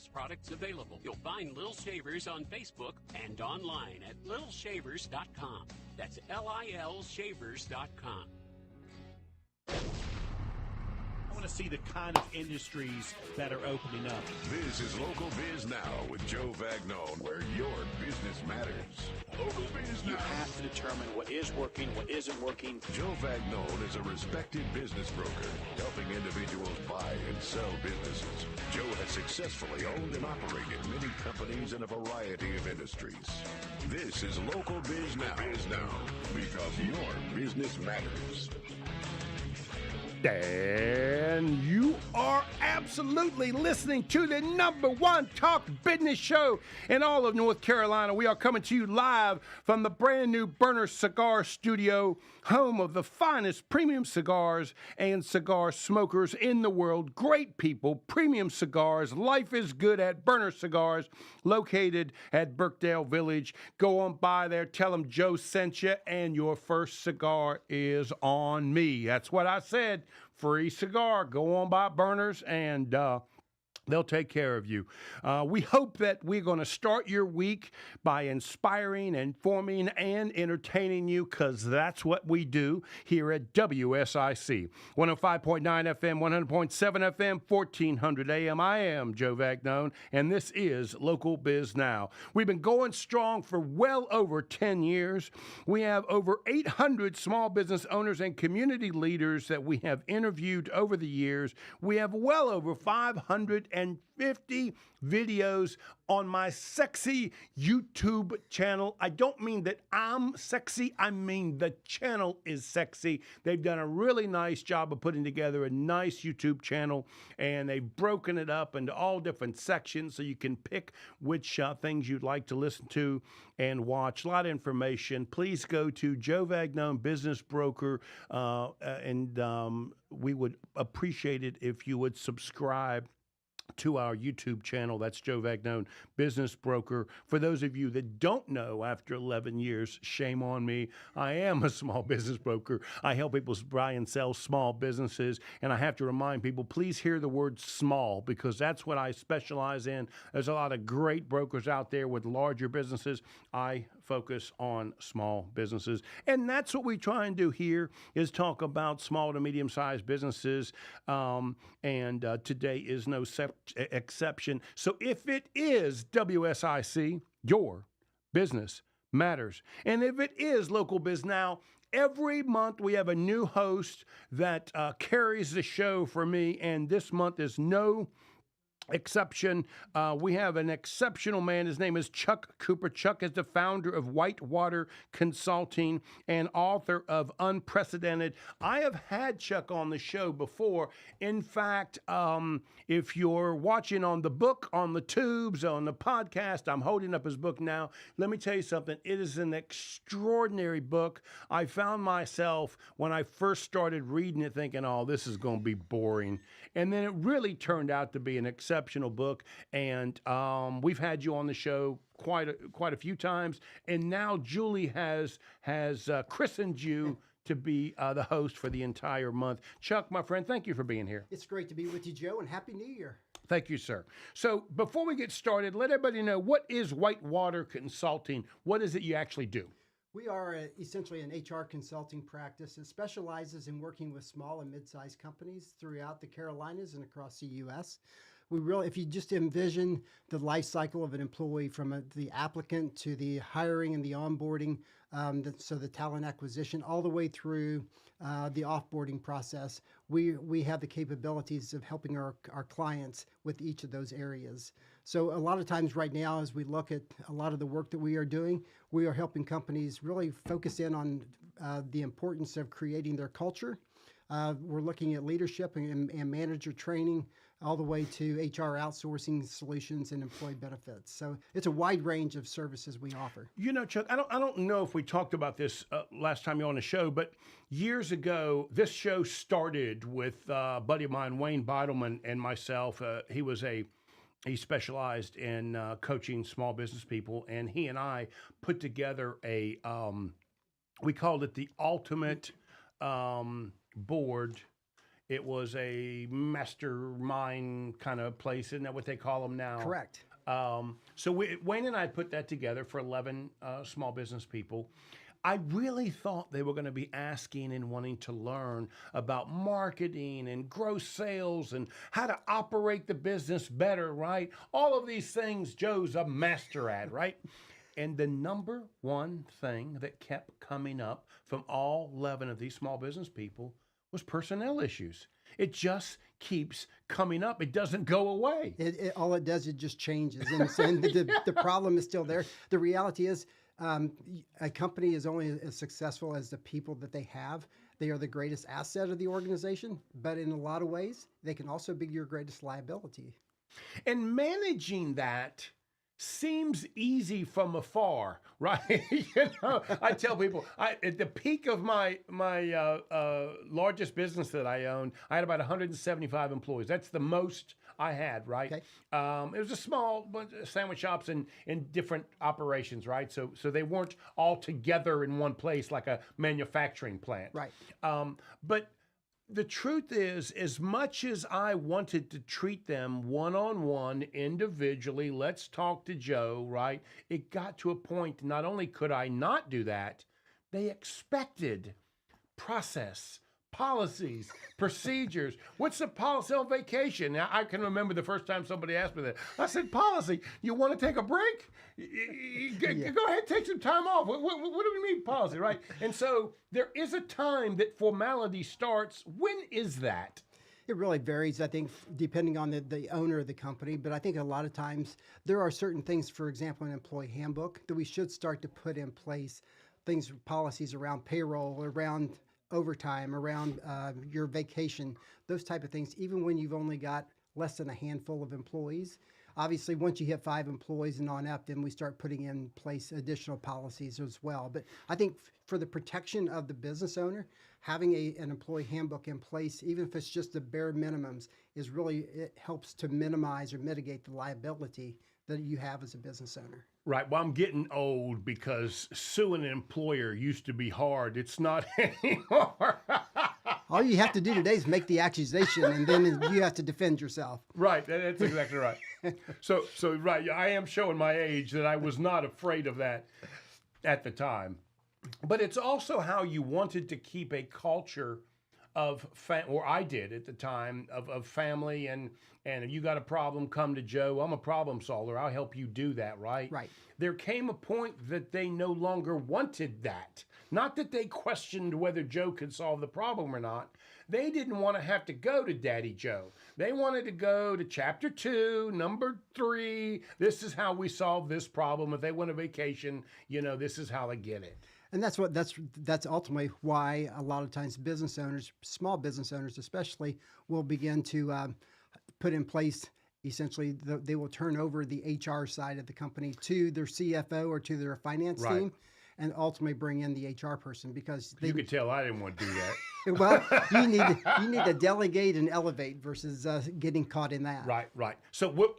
best products available. You'll find Little Shavers on Facebook and online at littleshavers.com. That's LILshavers.com. I want to see the kind of industries that are opening up. This is Local Biz Now with Joe Vagnone, where your business matters. Local Biz Now. You have to determine what is working, what isn't working. Joe Vagnone is a respected business broker, helping individuals buy and sell businesses. Joe has successfully owned and operated many companies in a variety of industries. This is Local Biz Now, because your business matters. And you are absolutely listening to the #1 talk business show in all of North Carolina. We are coming to you live from the brand new Burner Cigar Studio, home of the finest premium cigars and cigar smokers in the world. Great people, premium cigars. Life is good at Burner Cigars, located at Birkdale Village. Go on by there, tell them Joe sent you, and your first cigar is on me. That's what I said. Free cigar. Go on by Burners, and they'll take care of you. We hope that we're going to start your week by inspiring, informing, and entertaining you, because that's what we do here at WSIC. 105.9 FM, 100.7 FM, 1400 AM. I am Joe Vagnone, and this is Local Biz Now. We've been going strong for well over 10 years. We have over 800 small business owners and community leaders that we have interviewed over the years. We have well over 550 videos on my sexy YouTube channel. I don't mean that I'm sexy. I mean the channel is sexy. They've done a really nice job of putting together a nice YouTube channel, and they've broken it up into all different sections so you can pick which things you'd like to listen to and watch. A lot of information. Please go to Joe Vagnone Business Broker, and we would appreciate it if you would subscribe to our YouTube channel. That's Joe Vagnone Business Broker. For those of you that don't know, after 11 years, shame on me. I am a small business broker. I help people buy and sell small businesses, and I have to remind people, please hear the word small, because that's what I specialize in. There's a lot of great brokers out there with larger businesses. I focus on small businesses, and that's what we try and do here, is talk about small to medium-sized businesses, and today is no exception. So if it is WSIC, your business matters. And if it is Local Biz Now, every month we have a new host that carries the show for me, and this month is no exception. We have an exceptional man. His name is Chuck Cooper. Chuck is the founder of Whitewater Consulting and author of Unprecedented. I have had Chuck on the show before. In fact, if you're watching on the book, on the tubes, on the podcast, I'm holding up his book now. Let me tell you something. It is an extraordinary book. I found myself, when I first started reading it, thinking, oh, this is going to be boring. And then it really turned out to be an exceptional book. And we've had you on the show quite a few times. And now Julie has christened you to be the host for the entire month. Chuck, my friend, thank you for being here. It's great to be with you, Joe, and Happy New Year. Thank you, sir. So before we get started, let everybody know, what is Whitewater Consulting? What is it you actually do? We are essentially an HR consulting practice that specializes in working with small and mid-sized companies throughout the Carolinas and across the U.S. We really, if you just envision the life cycle of an employee from the applicant to the hiring and the onboarding, so the talent acquisition, all the way through the offboarding process, we have the capabilities of helping our clients with each of those areas. So a lot of times right now, as we look at a lot of the work that we are doing, we are helping companies really focus in on the importance of creating their culture. We're looking at leadership and manager training, all the way to HR outsourcing solutions and employee benefits. So it's a wide range of services we offer. You know, Chuck, I don't know if we talked about this last time you were on the show, but years ago, this show started with a buddy of mine, Wayne Beidelman, and myself. He specialized in coaching small business people, and he and I put together we called it the Ultimate Board It was a mastermind kind of place. Isn't that what they call them now? Correct. So Wayne and I put that together for 11 small business people. I really thought they were going to be asking and wanting to learn about marketing and gross sales and how to operate the business better, right? All of these things Joe's a master at, right? And the number one thing that kept coming up from all 11 of these small business people was personnel issues. It just keeps coming up. It doesn't go away. All it does, it just changes. And the problem is still there. The reality is a company is only as successful as the people that they have. They are the greatest asset of the organization, but in a lot of ways, they can also be your greatest liability. And managing that seems easy from afar, right? I tell people, at the peak of my largest business that I owned, I had about 175 employees. That's the most I had, right? Okay. It was a small bunch of sandwich shops in different operations, right? So they weren't all together in one place like a manufacturing plant. Right. But the truth is, as much as I wanted to treat them one-on-one, individually, let's talk to Joe, right? It got to a point, not only could I not do that, they expected process, policies, procedures. What's the policy on vacation? Now, I can remember the first time somebody asked me that. I said, policy, you want to take a break? Go ahead, take some time off. What do we mean policy, right? And so there is a time that formality starts. When is that? It really varies, I think, depending on the owner of the company. But I think a lot of times there are certain things, for example, an employee handbook that we should start to put in place, things, policies around payroll, around overtime, around your vacation, those type of things, even when you've only got less than a handful of employees. Obviously, once you hit 5 employees and on up, then we start putting in place additional policies as well. But I think for the protection of the business owner, having an employee handbook in place, even if it's just the bare minimums, it helps to minimize or mitigate the liability that you have as a business owner. Right. Well, I'm getting old because suing an employer used to be hard. It's not anymore. All you have to do today is make the accusation, and then you have to defend yourself. Right. That's exactly right. So right. I am showing my age that I was not afraid of that at the time. But it's also how you wanted to keep a culture of or I did at the time, of family, and if you got a problem, come to Joe. I'm a problem solver. I'll help you do that, right? Right. There came a point that they no longer wanted that. Not that they questioned whether Joe could solve the problem or not. They didn't want to have to go to Daddy Joe. They wanted to go to chapter 2, number 3. This is how we solve this problem. If they want a vacation, this is how they get it. And that's ultimately why a lot of times business owners, small business owners especially, will begin to put in place, essentially, they will turn over the HR side of the company to their CFO or to their finance team, and ultimately bring in the HR person, because you could tell I didn't want to do that. Well, you need to delegate and elevate versus getting caught in that. Right. So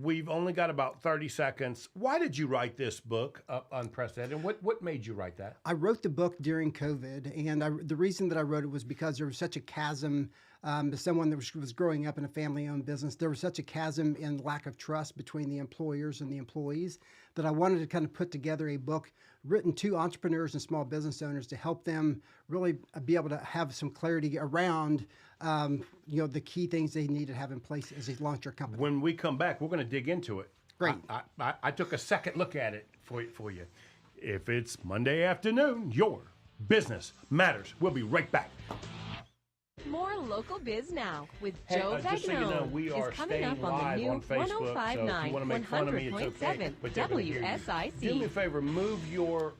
we've only got about 30 seconds. Why did you write this book, Unprecedented? And what made you write that? I wrote the book during COVID, and the reason that I wrote it was because there was such a chasm. As someone that was growing up in a family-owned business, there was such a chasm in lack of trust between the employers and the employees that I wanted to kind of put together a book written to entrepreneurs and small business owners to help them really be able to have some clarity around the key things they need to have in place as they launch their company. When we come back, we're going to dig into it. Great. I took a second look at it for you. If it's Monday afternoon, your business matters. We'll be right back. More Local Biz Now with Joe Vagno. Just so you know, we are coming staying up on the live new on Facebook, so if you want to make fun of me, it's okay. But WSIC. Do me a favor, move your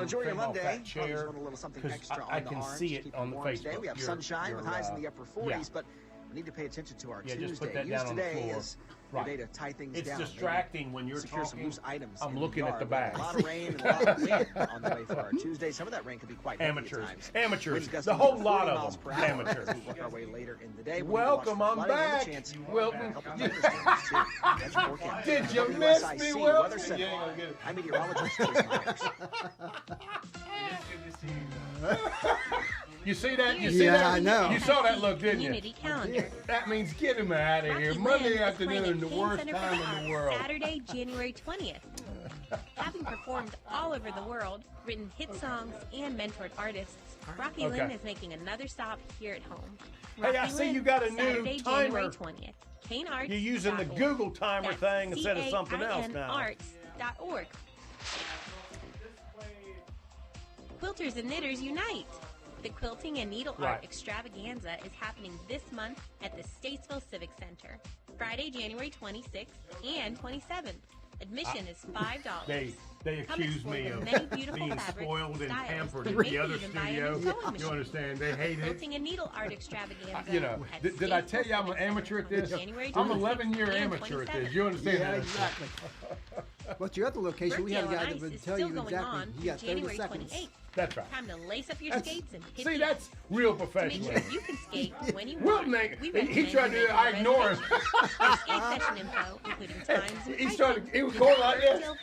enjoy your Monday. chair, a little something extra I can see it on the Facebook. Today. We have sunshine with highs in the upper 40s, but we need to pay attention to our Tuesday. Just put that down on the floor. Is the day to tie things down. It's distracting when you're secure talking. Some loose items I'm looking at the back. A lot of rain and a lot of wind on the way for our Tuesday. Some of that rain could be quite Amateurs. The whole lot of them. Amateurs. We work our way later in the day. Welcome, I'm back. Wilton. Did you miss me, Wilton? I'm meteorologist Chase Myers. You see that? You Here's see Yeah, that? I know. You saw that look, didn't you? Community calendar. That means get him out of here. Rocky Monday Lynn is playing afternoon, at the King worst Center for time in Arts the world. Saturday, January 20th. Having performed all over the world, written hit songs, and mentored artists, Rocky Okay. Lynn is making another stop here at home. Hey, I Rocky see Lynn, you got a new Saturday, timer. January 20th. Kanearts.org. You're using the Google timer That's thing instead of something else now. Arts.org. Quilters and knitters unite. The Quilting and Needle Right. Art Extravaganza is happening this month at the Statesville Civic Center, Friday, January 26th and 27th. Admission is $5. They Come accuse explore me the of many beautiful being fabrics, spoiled and styles, pampered and at maybe the other even buy a new studio. sewing You machine. understand? They hate it. Quilting and Needle Art Extravaganza. You know, at did I tell you I'm an Statesville amateur at Civic this? Center, January I'm 26th 11-year and amateur at this. 27th. You understand Yeah, that? exactly. But your other location, we had a Birthday guy on that Ice would is tell still you going exactly. on You through got 30 January seconds. 28th. That's right. Time to lace up your That's- skates and hit See, the that's ice. real To make professional. sure you can skate when you Wilton want. ain't- We he recommend tried you to. make I a ignore him. reservation. For skate session info, including times and He pricing, started. He was visit going like this. Birchdale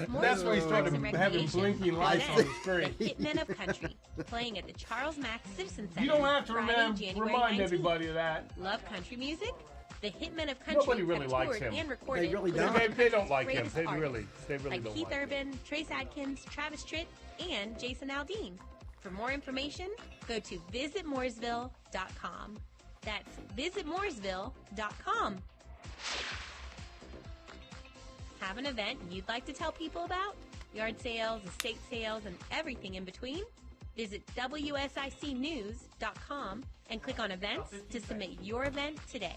More That's where he sports started and having recreation blinking lights on the presents screen. The Hitmen of Country, playing at the Charles Mack Citizen Center. You don't have to Friday, January remind 19th. everybody of that. Love country music? The Hitmen of Country Nobody really have likes toured him. and recorded They really with don't. some of They don't country's like him. greatest They artists, really like don't Keith like him. Urban, Trace Adkins, Travis Tritt, and Jason Aldean. For more information, go to visitmooresville.com. That's visitmooresville.com. Have an event you'd like to tell people about? Yard sales, estate sales, and everything in between? Visit WSICnews.com and click on events to submit your event today.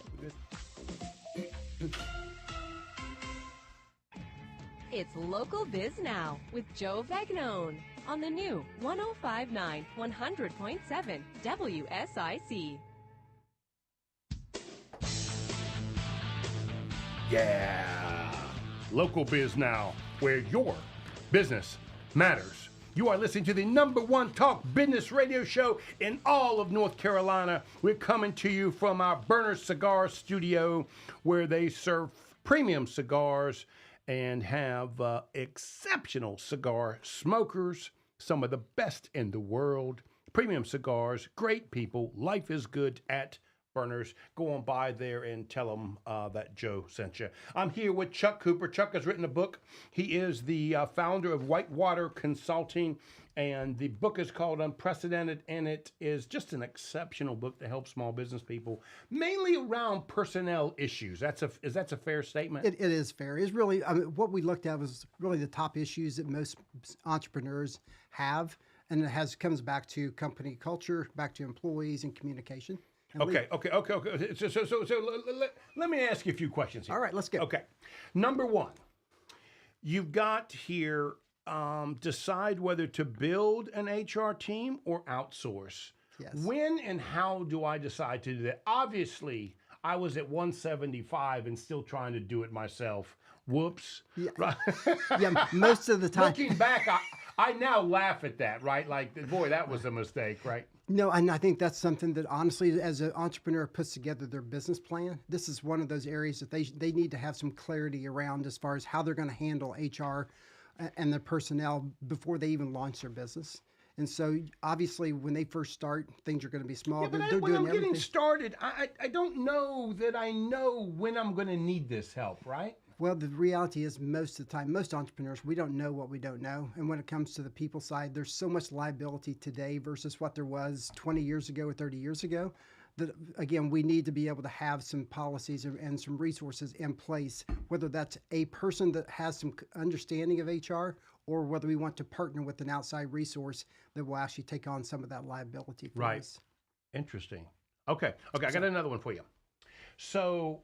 It's Local Biz Now with Joe Vagnone on the new 105.9 100.7 WSIC. Yeah. Local Biz Now, where your business matters. You are listening to the #1 talk business radio show in all of North Carolina. We're coming to you from our Burner Cigar Studio, where they serve premium cigars and have exceptional cigar smokers, some of the best in the world. Premium cigars, great people. Life is good at Burners. Go on by there and tell them that Joe sent you. I'm here with Chuck Cooper. Chuck has written a book. He is the founder of Whitewater Consulting, and the book is called Unprecedented, and it is just an exceptional book to help small business people, mainly around personnel issues. Is that a fair statement? It is fair. It's really, I mean, what we looked at was really the top issues that most entrepreneurs have, and it comes back to company culture, back to employees and communication. And Okay. So let me ask you a few questions here. All right, let's go. Okay. Number one, you've got here decide whether to build an HR team or outsource. Yes. When and how do I decide to do that? Obviously, I was at 175 and still trying to do it myself. Whoops. Yeah. Right. Yeah, most of the time. Looking back, I now laugh at that, right? Like, boy, that was a mistake, right? No, and I think that's something that honestly, as an entrepreneur puts together their business plan, this is one of those areas that they need to have some clarity around as far as how they're going to handle HR and their personnel before they even launch their business. And so obviously when they first start, things are going to be small. Yeah, but they're when doing I'm everything. getting started, I don't know that I know when I'm going to need this help, right? Well, the reality is most of the time, most entrepreneurs, we don't know what we don't know. And when it comes to the people side, there's so much liability today versus what there was 20 years ago or 30 years ago that, again, we need to be able to have some policies and some resources in place, whether that's a person that has some understanding of HR or whether we want to partner with an outside resource that will actually take on some of that liability for Right. us. Interesting. Okay, I got another one for you. So,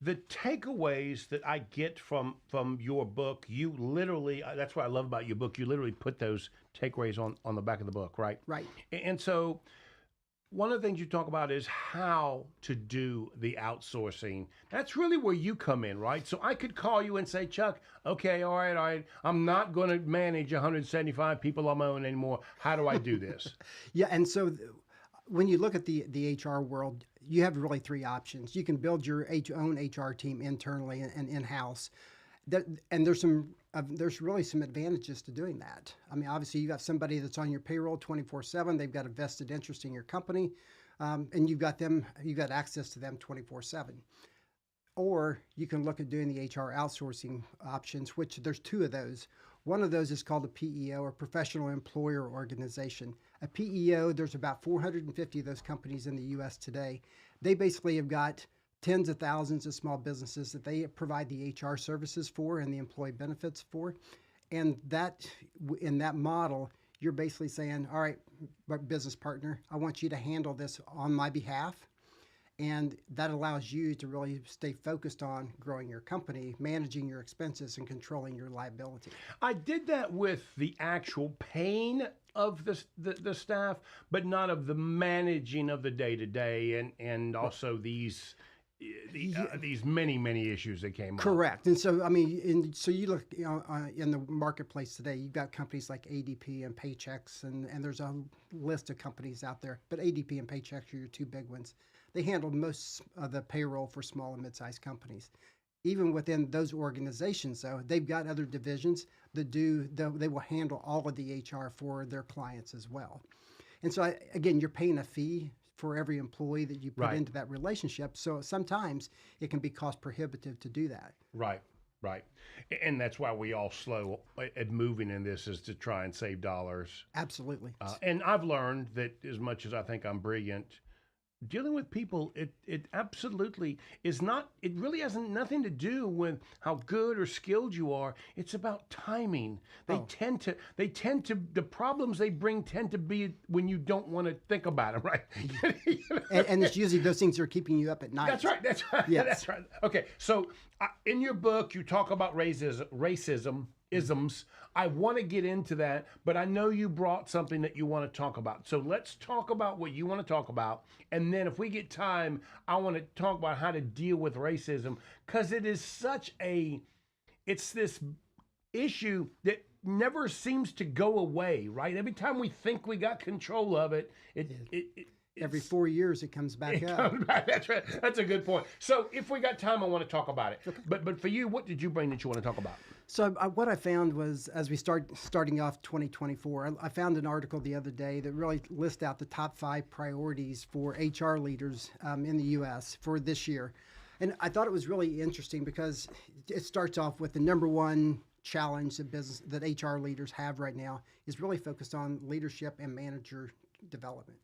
the takeaways that I get from your book, you literally, that's what I love about your book, you literally put those takeaways on the back of the book, right? Right. And so one of the things you talk about is how to do the outsourcing. That's really where you come in, right? So I could call you and say, Chuck, okay, all right, I'm not going to manage 175 people on my own anymore. How do I do this? Yeah, and so when you look at the HR world, you have really three options. You can build your own HR team internally and in-house. And there's some there's really some advantages to doing that. I mean, obviously, you got somebody that's on your payroll 24/7. They've got a vested interest in your company, and you've got access to them 24/7. Or you can look at doing the HR outsourcing options, which there's two of those. One of those is called a PEO, or Professional Employer Organization. A PEO, there's about 450 of those companies in the U.S. today. They basically have got tens of thousands of small businesses that they provide the HR services for and the employee benefits for. And that, in that model, you're basically saying, all right, business partner, I want you to handle this on my behalf. And that allows you to really stay focused on growing your company, managing your expenses, and controlling your liability. I did that with the actual paying of the staff, but not of the managing of the day-to-day and also these many issues that came up. Correct. And so, I mean, so you look in the marketplace today, you've got companies like ADP and Paychex, and there's a list of companies out there, but ADP and Paychex are your two big ones. They handle most of the payroll for small and mid-sized companies. Even within those organizations, though, they've got other divisions that they will handle all of the HR for their clients as well. And so, again, you're paying a fee for every employee that you put into that relationship. So sometimes it can be cost prohibitive to do that. Right. And that's why we all slow at moving in this, is to try and save dollars. Absolutely. And I've learned that as much as I think I'm brilliant, dealing with people, it absolutely is not, it really has nothing to do with how good or skilled you are. It's about timing. They tend to, the problems they bring tend to be when you don't want to think about them, right? and it's usually those things that are keeping you up at night. That's right. Yes. That's right. Okay. So in your book, you talk about racism, isms. I want to get into that, but I know you brought something that you want to talk about. So let's talk about what you want to talk about. And then if we get time, I want to talk about how to deal with racism, because it is it's this issue that never seems to go away, right? Every time we think we got control of it, every 4 years it comes back up. That's right. That's a good point. So if we got time, I want to talk about it. Okay. But for you, what did you bring that you want to talk about? So what I found was, as we starting off 2024, I found an article the other day that really lists out the top 5 priorities for HR leaders in the U.S. for this year. And I thought it was really interesting because it starts off with the number one challenge that HR leaders have right now is really focused on leadership and manager development.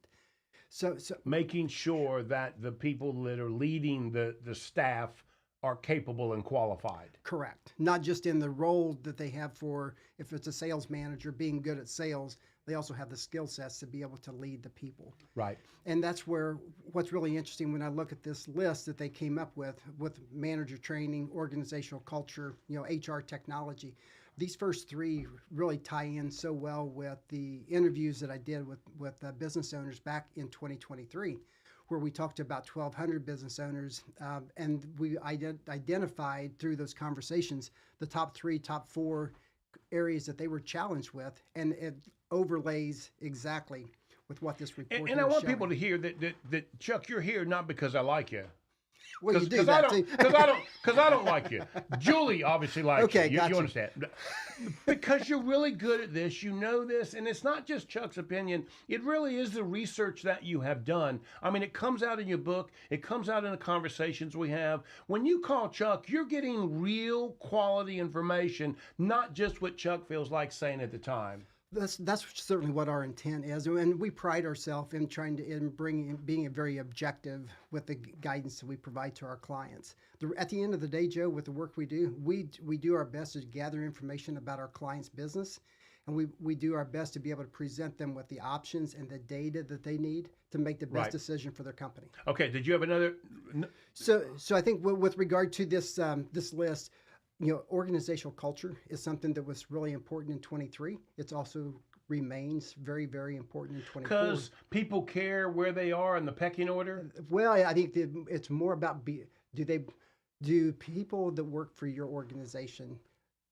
So making sure that the people that are leading the staff are capable and qualified. Correct. Not just in the role that they have for, if it's a sales manager, being good at sales, they also have the skill sets to be able to lead the people. Right. And that's what's really interesting when I look at this list that they came up with manager training, organizational culture, HR technology. These first 3 really tie in so well with the interviews that I did with business owners back in 2023. Where we talked to about 1,200 business owners, and we identified through those conversations the top 4 areas that they were challenged with, and it overlays exactly with what this report is. And I want people to hear that Chuck, you're here not because I like you. Well, you do that too. Because I don't like you. Julie obviously likes you. Gotcha. You understand? Because you're really good at this. You know this. And it's not just Chuck's opinion. It really is the research that you have done. I mean, it comes out in your book. It comes out in the conversations we have. When you call Chuck, you're getting real quality information, not just what Chuck feels like saying at the time. That's certainly what our intent is, and we pride ourselves in being very objective with the guidance that we provide to our clients. At the end of the day, Joe, with the work we do our best to gather information about our clients' business, and we do our best to be able to present them with the options and the data that they need to make the best decision for their company. Okay. Did you have another? So I think with regard to this list. Organizational culture is something that was really important in 23. It's also remains very, very important in 24. Because people care where they are in the pecking order? Well, I think that it's more about do people that work for your organization,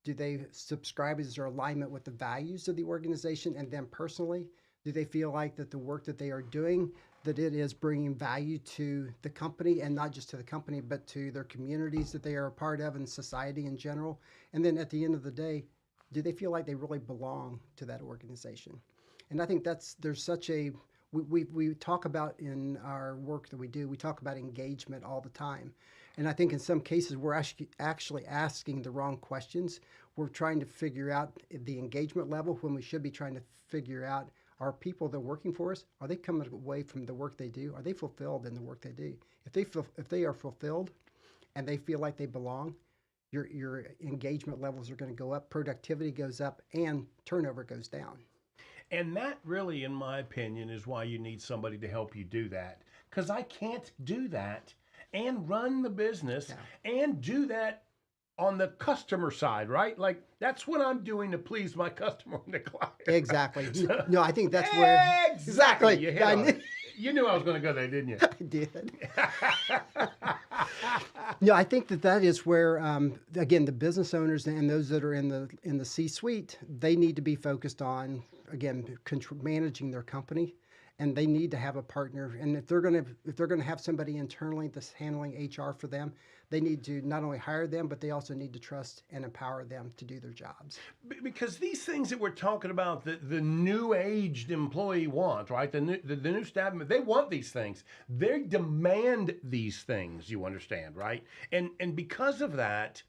do they subscribe as their alignment with the values of the organization, and them personally? Do they feel like that the work that they are doing, that it is bringing value to the company, and not just to the company, but to their communities that they are a part of and society in general? And then at the end of the day, do they feel like they really belong to that organization? And I think there's such a, we talk about in our work that we do, we talk about engagement all the time. And I think in some cases we're actually asking the wrong questions. We're trying to figure out the engagement level when we should be trying to figure out, are people that are working for us, are they coming away from the work they do? Are they fulfilled in the work they do? If they are fulfilled and they feel like they belong, your engagement levels are going to go up, productivity goes up, and turnover goes down. And that really, in my opinion, is why you need somebody to help you do that. Because I can't do that and run the business and do that on the customer side, right? Like, that's what I'm doing to please my customer and the client. Exactly. So, no, I think that's where... Exactly. You hit on it. You knew I was going to go there, didn't you? I did. No, I think that is where, again, the business owners and those that are in the C-suite, they need to be focused on, again, managing their company, and they need to have a partner. And if they're going to have somebody internally that's handling HR for them, they need to not only hire them, but they also need to trust and empower them to do their jobs. Because these things that we're talking about, the new aged employee wants, right? The new staff, they want these things. They demand these things, you understand, right? And because of that,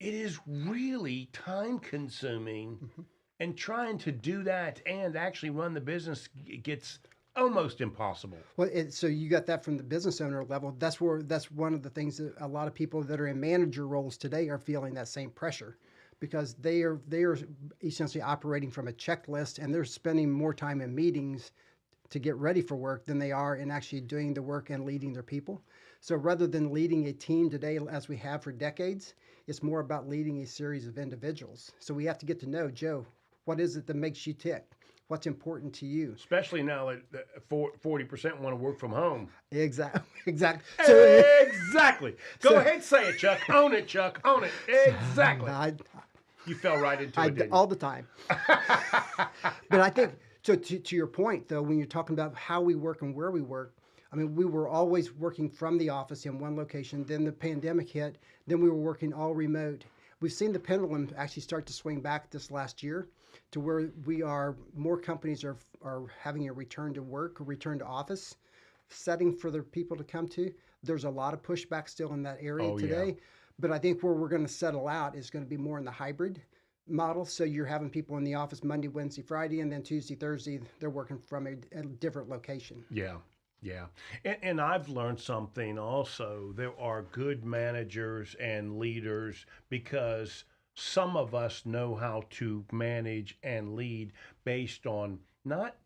it is really time consuming, and trying to do that and actually run the business gets almost impossible. Well, so you got that from the business owner level. That's one of the things that a lot of people that are in manager roles today are feeling that same pressure, because they are essentially operating from a checklist, and they're spending more time in meetings to get ready for work than they are in actually doing the work and leading their people. So rather than leading a team today, as we have for decades, it's more about leading a series of individuals. So we have to get to know, Joe, what is it that makes you tick? What's important to you? Especially now that 40% want to work from home. Exactly. Exactly. Go ahead, say it, Chuck. Own it, Chuck. Own it. Exactly. You fell right into it, didn't you? All the time. But I think, so to your point, though, when you're talking about how we work and where we work, I mean, we were always working from the office in one location. Then the pandemic hit. Then we were working all remote. We've seen the pendulum actually start to swing back this last year to where more companies are having a return to work, a return to office setting for their people to come to. There's a lot of pushback still in that area today. Yeah. But I think where we're going to settle out is going to be more in the hybrid model. So you're having people in the office Monday, Wednesday, Friday, and then Tuesday, Thursday, they're working from a different location. Yeah. Yeah. And I've learned something also. There are good managers and leaders because some of us know how to manage and lead based on not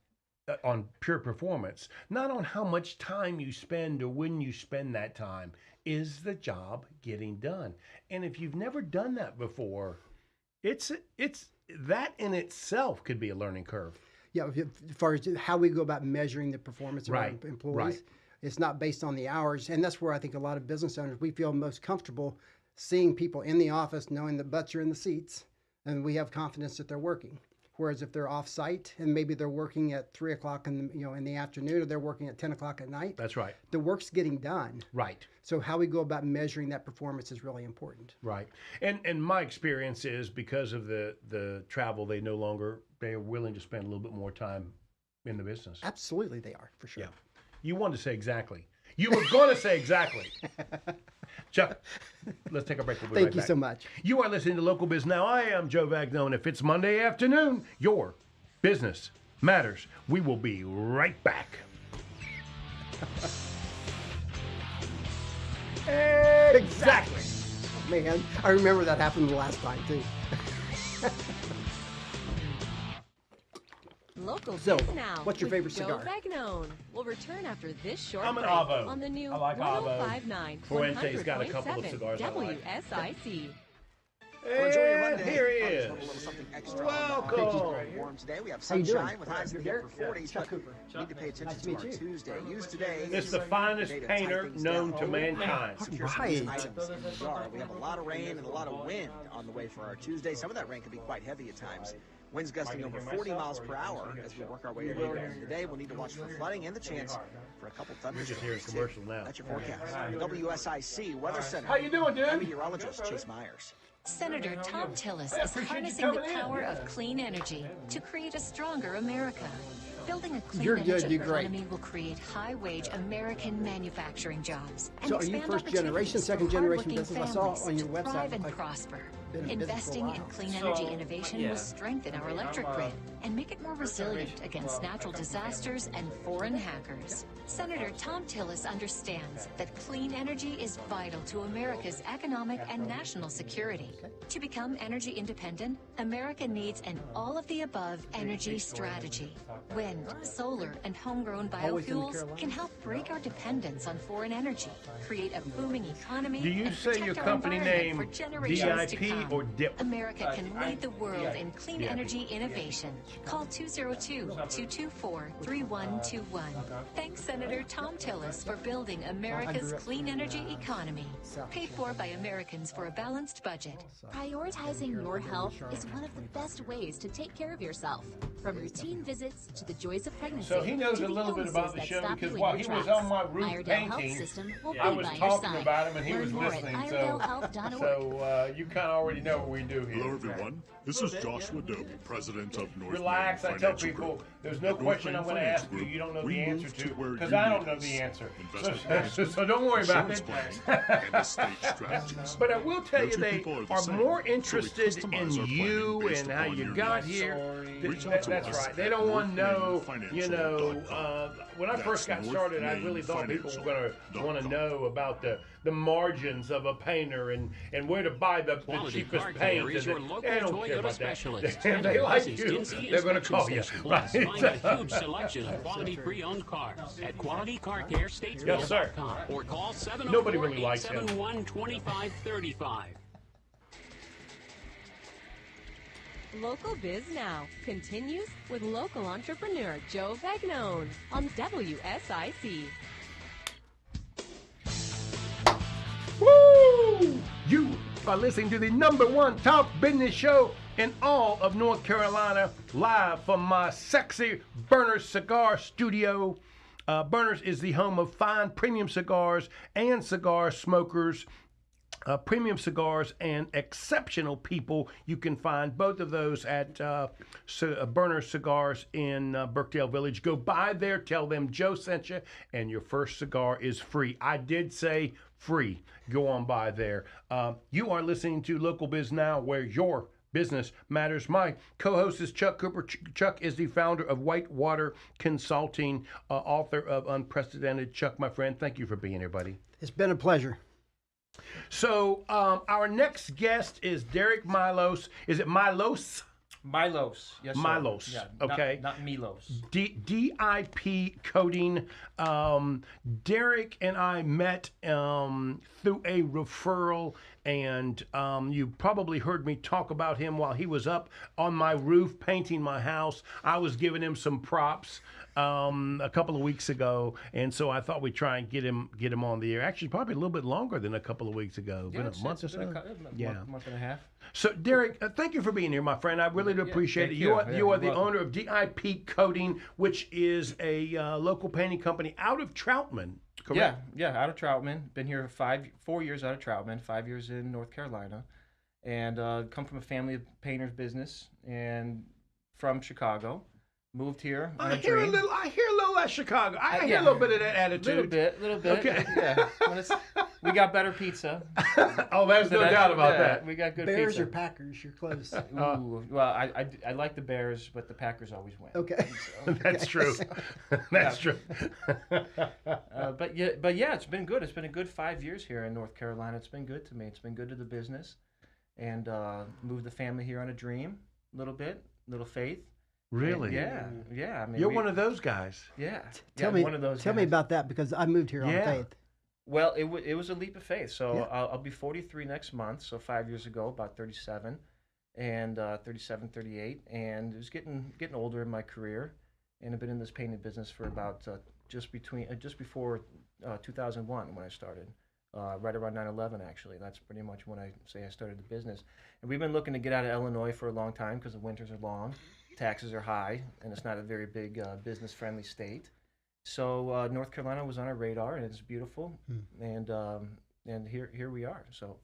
on pure performance, not on how much time you spend or when you spend that time. Is the job getting done? And if you've never done that before, it's that in itself could be a learning curve. Yeah, as far as how we go about measuring the performance of our employees, it's not based on the hours. And that's where I think a lot of business owners, we feel most comfortable seeing people in the office, knowing the butts are in the seats, and we have confidence that they're working. Whereas if they're off-site and maybe they're working at 3 o'clock in the afternoon, or they're working at 10 o'clock at night. That's right. The work's getting done. Right. So how we go about measuring that performance is really important. Right. And my experience is because of the travel, they're willing to spend a little bit more time in the business. Absolutely, they are, for sure. Yeah. You wanted to say exactly. You were going to say exactly. Chuck, let's take a break. We'll be right back. Thank you so much. You are listening to Local Biz Now. I am Joe Vagno, and if it's Monday afternoon, your business matters. We will be right back. Exactly. Man, I remember that happened the last time, too. Local So, Biz Now. what's your with favorite Joe cigar? Vagnone. We'll return after this short I'm an break Avo. on the new I like Avo. 1059 Fuente's got a couple of cigars I like. WSIC. Well, enjoy your And Monday. here he Just is. want a little something extra. Welcome. Warm today. We have How you doing? sunshine with highs in the upper 40s. Chuck but Cooper. Need to pay attention Nice to to meet our you. Tuesday. Use today. It's the finest Today to tie painter things known down. to mankind. Secure some Right. items in the yard. We have a lot of rain and a lot of wind on the way for our Tuesday. Some of that rain can be quite heavy at times. Winds gusting over 40 miles per hour as we work our way into today. We'll need to watch for flooding and the chance for a couple We're just hearing thunderstorms. commercial now. That's your forecast. WSIC Weather Center. How you doing, I'm dude? meteorologist Chase Myers. Senator Tom Tillis I is appreciate you harnessing the coming in. power of clean energy to create a stronger America. Building a clean You're good, energy you're great. economy will create high-wage American manufacturing jobs and So are you expand first generation, opportunities second for generation hardworking business? I saw families on your to website, thrive and like, prosper. been in business for a Investing in while. clean energy innovation will strengthen our electric grid and make it more resilient against natural disasters and foreign hackers. Senator Tom Tillis understands that clean energy is vital to America's economic and national security. To become energy independent, America needs an all-of-the-above energy strategy. Wind, solar, and homegrown Always in the biofuels Carolinas. can help break our dependence on foreign energy, create a booming economy, Do you and say protect your our company environment name for generations to DIP come. or DIP? America can lead the world in clean Yeah. energy innovation. Call 202-224-3121. Thanks, Senator Tom Tillis, for building America's clean energy economy. Paid for by Americans for a balanced budget. Prioritizing your health is one of the best ways to take care of yourself. From routine visits to the joys of pregnancy. So he knows to a the little bit illnesses about the that show stop because you in while your he was tracks. on my roof Iredale Health painting, System will I be was by your talking side. about him and he Learn was more at listening. IredaleHealth.org. So you kind of already know what we do here. Hello, everyone. This is Joshua Doe, president of North Relax. Main I tell Financial people Group. there's no At North question Main I'm going to Finance ask you Group, you don't know we the answer move to where because you I don't need know us. the answer. Investment So management, don't worry about insurance it. planning, and estate strategies. But I will tell No you two they people the are same, more so we interested customize in our you planning based and how upon you your got needs. here. Reach out to That's us right. They at don't want to know, NorthMainFinancial.com. when I first got That's started, I really thought people were going to want to know about the margins of a painter and where to buy the Quality cheapest Car paint. Care is your local They don't care Toyota about that. specialist. If they like This is you, Dempsey they're going to Inspection call you. Station. Right? Plus, find a huge selection of quality pre-owned cars at Quality Car Care Yes, sir. or call Nobody really likes him. 704-871-2535. Local Biz Now continues with local entrepreneur Joe Vagnone on WSIC. Woo! You are listening to the #1 talk business show in all of North Carolina, live from my sexy Burners Cigar Studio. Burners is the home of fine premium cigars and cigar smokers. Premium cigars and exceptional people. You can find both of those at Burner Cigars in Birkdale Village. Go by there, tell them Joe sent you, and your first cigar is free. I did say free. Go on by there. You are listening to Local Biz Now, where your business matters. My co-host is Chuck Cooper. Chuck is the founder of Whitewater Consulting, author of Unprecedented. Chuck, my friend, thank you for being here, buddy. It's been a pleasure. So our next guest is Derek Milos. Is it Milos? Milos. Yes, sir. Milos. Yeah, okay. Not Milos. DIP Coating. Derek and I met through a referral, and you probably heard me talk about him while he was up on my roof painting my house. I was giving him some props a couple of weeks ago, and so I thought we'd try and get him on the air. Actually, probably a little bit longer than a couple of weeks ago. Yeah, been a month or so. Month and a half. So, Derek, thank you for being here, my friend. I really do appreciate it. You are the welcome. owner of DIP Coating, which is a local painting company out of Troutman, correct? Yeah, out of Troutman. Been here 4 years out of Troutman, 5 years in North Carolina, and come from a family of painters business, and from Chicago. Moved here. I hear a little of Chicago. I hear a little bit of that attitude. Little bit. Okay. Yeah. We got better pizza. Oh, there's no doubt about that. We got good Bears pizza. or Packers? You're close. Ooh, well, I like the Bears, but the Packers always win. Okay. So. That's true. That's true. But yeah, it's been good. It's been a good 5 years here in North Carolina. It's been good to me. It's been good to the business, and moved the family here on a dream, a little bit, little faith. Really? And yeah. I mean, you're one of those guys. Yeah. Tell me, one of those. Tell me about that, because I moved here on faith. Well, it was a leap of faith. So I'll be 43 next month. So 5 years ago, about 37, and 37, 38, and it was getting older in my career, and I've been in this painting business for about just before 2001 when I started. Right around 9/11, actually. That's pretty much when I say I started the business. And we've been looking to get out of Illinois for a long time because the winters are long, taxes are high, and it's not a very big business-friendly state. So North Carolina was on our radar, and it's beautiful, and here we are. So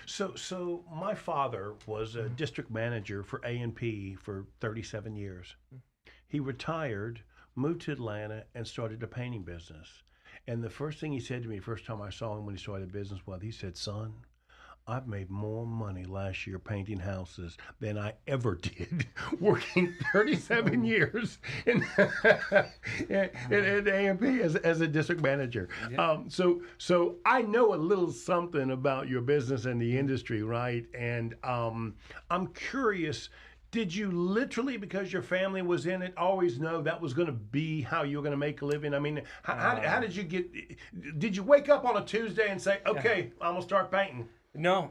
So my father was a district manager for A&P for 37 years. He retired, moved to Atlanta, and started a painting business. And the first thing he said to me, first time I saw him when he started a business, well, he said, "Son, I've made more money last year painting houses than I ever did working 37 years in A&P as a district manager." Yeah. So I know a little something about your business and the industry, right? And I'm curious, did you literally, because your family was in it, always know that was going to be how you were going to make a living? I mean, how did you did you wake up on a Tuesday and say, okay, I'm going to start painting? No.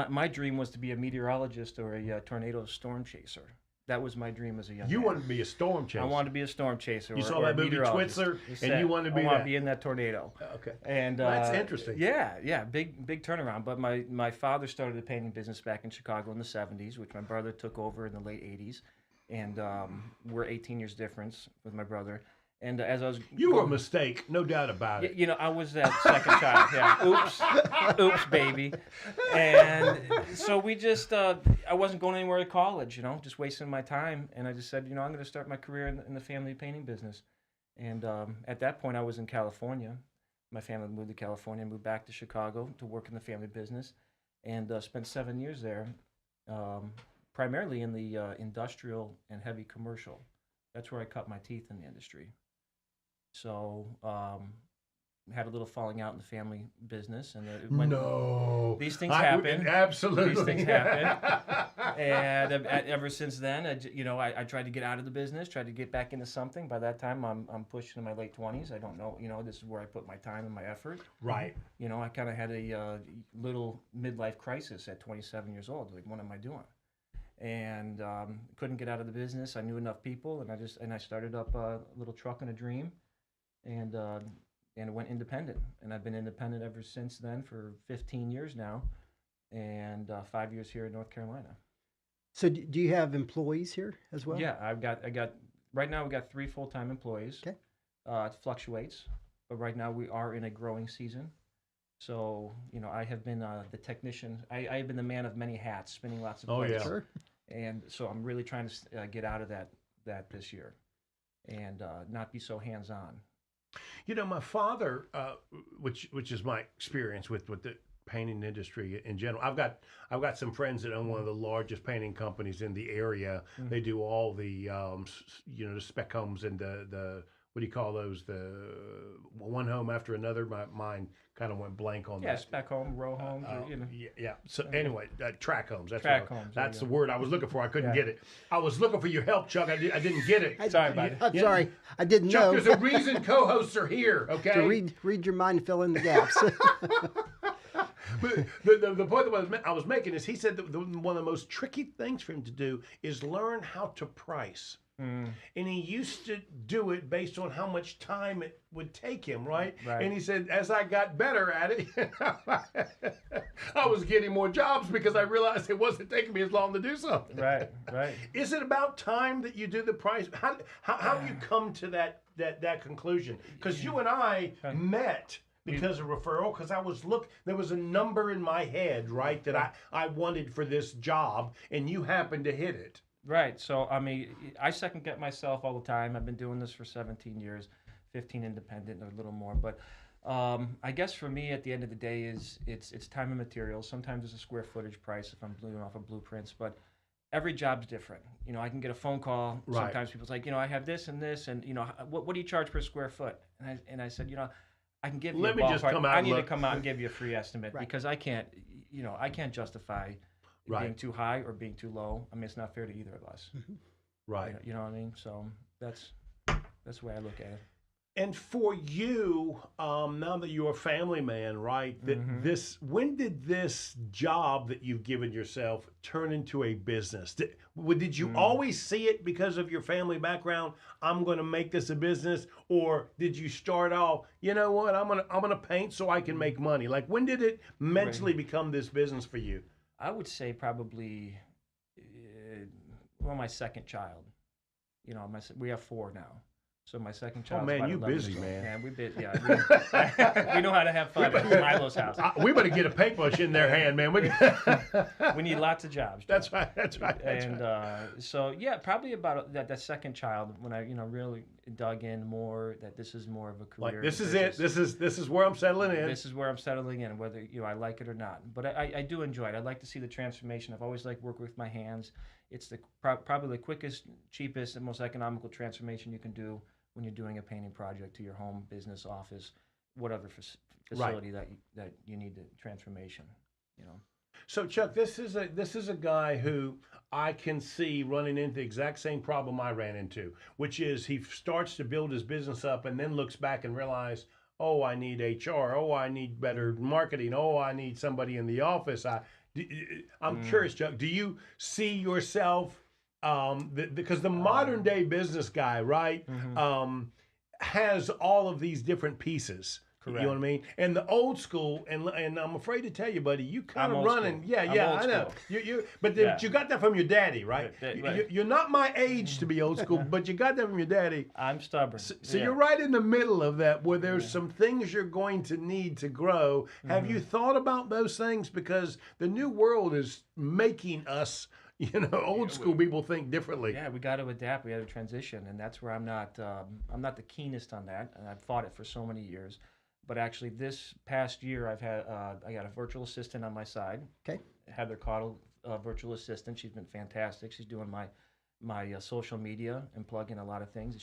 My dream was to be a meteorologist or a tornado storm chaser. That was my dream as a young man. You wanted to be a storm chaser. I wanted to be a storm chaser. You or, saw or that a movie meteorologist. Twitzer, and you wanted to be I want that. to be in that tornado. Okay. And that's interesting. Yeah, big turnaround. But my father started the painting business back in Chicago in the 70s, which my brother took over in the late 80s, and we're 18 years difference with my brother. And as I was, you were a mistake, no doubt about it. You know, I was that second child. Yeah, oops, baby. And so we just, I wasn't going anywhere to college. You know, just wasting my time. And I just said, I'm going to start my career in the family painting business. And at that point, I was in California. My family moved to California, moved back to Chicago to work in the family business, and spent 7 years there, primarily in the industrial and heavy commercial. That's where I cut my teeth in the industry. So, had a little falling out in the family business, and these things happen. Absolutely, these things happen. And ever since then, I tried to get out of the business, tried to get back into something. By that time, I'm pushing in my late 20s. I don't know, this is where I put my time and my effort. Right. I kind of had a little midlife crisis at 27 years old. Like, what am I doing? And couldn't get out of the business. I knew enough people, and I started up a little truck and a dream. And went independent, and I've been independent ever since then for 15 years now, and 5 years here in North Carolina. So do you have employees here as well? Yeah, I got right now we got 3 full-time employees. Okay. It fluctuates, but right now we are in a growing season. So I have been the technician. I have been the man of many hats, spinning lots of plates. Yeah. Sure. And so I'm really trying to get out of that this year, and not be so hands-on. My father, which is my experience with the painting industry in general. I've got some friends that own one of the largest painting companies in the area. Mm-hmm. They do all the the spec homes and the what do you call those? The one home after another. My mind kind of went blank on that. Yeah, spec home, row homes. Yeah. So anyway, track homes. That's the word I was looking for. I couldn't get it. I was looking for your help, Chuck. I didn't get it. Sorry about it. I'm sorry. I didn't Chuck, know. There's a reason co-hosts are here, okay? To read your mind and fill in the gaps. But the point that I was making is he said that one of the most tricky things for him to do is learn how to price. And he used to do it based on how much time it would take him, right? And he said, as I got better at it, I was getting more jobs because I realized it wasn't taking me as long to do something. Right. Is it about time that you do the price? How do you come to that conclusion? Because you and I met because of referral, because there was a number in my head, right, that I wanted for this job, and you happened to hit it. Right. So, I second guess myself all the time. I've been doing this for 17 years, 15 independent, or a little more. But I guess for me, at the end of the day, it's time and materials. Sometimes it's a square footage price if I'm doing off of blueprints. But every job's different. I can get a phone call. Right. Sometimes people's like, I have this and this, and what do you charge per square foot? And I said, I can give you a ballpark. Just come out. I need to come out and give you a free estimate because I can't justify being too high or being too low. It's not fair to either of us. Right. You know what I mean? So that's the way I look at it. And for you, now that you're a family man, right? When did this job that you've given yourself turn into a business? Did you always see it because of your family background? I'm going to make this a business, or did you start off? You know what? I'm gonna paint so I can make money. Like, when did it mentally become this business for you? I would say probably, my second child. We have 4 now. So my second child. Oh man, about you 11 busy, years old. man. Man, we busy. Yeah, we know how to have fun at Milos' house. We better get a paintbrush in their hand, man. We need lots of jobs. Joe. That's right. That's right. And so yeah, probably about that second child when I really dug in more that this is more of a career. Like, this is it. This is where I'm settling in. This is where I'm settling in, whether I like it or not. But I do enjoy it. I like to see the transformation. I've always liked working with my hands. It's probably the quickest, cheapest, and most economical transformation you can do when you're doing a painting project to your home, business, office, whatever facility that you need the transformation. So Chuck, this is a guy who I can see running into the exact same problem I ran into, which is he starts to build his business up and then looks back and realizes, oh, I need HR. Oh, I need better marketing. Oh, I need somebody in the office. I'm curious, Chuck, do you see yourself, because the modern day business guy, right, has all of these different pieces. Correct. You know what I mean? And the old school, and I'm afraid to tell you, buddy, you kind of running. Yeah, I know. But you got that from your daddy, right? You're not my age to be old school, but you got that from your daddy. I'm stubborn. So you're right in the middle of that, where there's some things you're going to need to grow. Have you thought about those things? Because the new world is making us, old school people think differently. Yeah, we got to adapt. We had to transition, and that's where I'm not the keenest on that, and I've fought it for so many years. But actually, this past year, I got a virtual assistant on my side. Okay. Heather Cottle, virtual assistant. She's been fantastic. She's doing my social media and plugging a lot of things.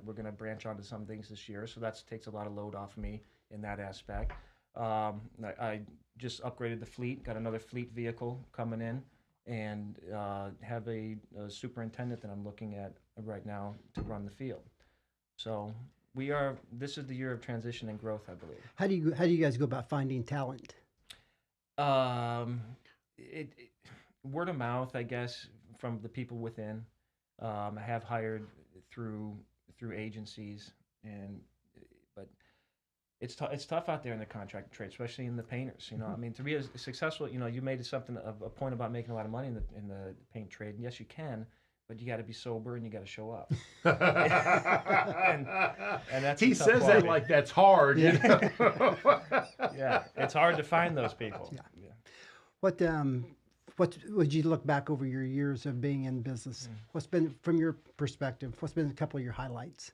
We're gonna branch onto some things this year, so that takes a lot of load off me in that aspect. I just upgraded the fleet. Got another fleet vehicle coming in, and have a superintendent that I'm looking at right now to run the field. So. This is the year of transition and growth, I believe. How do you guys go about finding talent? Word of mouth, I guess, from the people within. I have hired through agencies, but it's tough out there in the contract trade, especially in the painters. I mean, to be successful, you made something of a point about making a lot of money in the paint trade. And yes, you can. But you got to be sober and you got to show up. and that's he says that like that's hard. Yeah. Yeah, it's hard to find those people. Yeah. What would you look back over your years of being in business? What's been, from your perspective, what's been a couple of your highlights?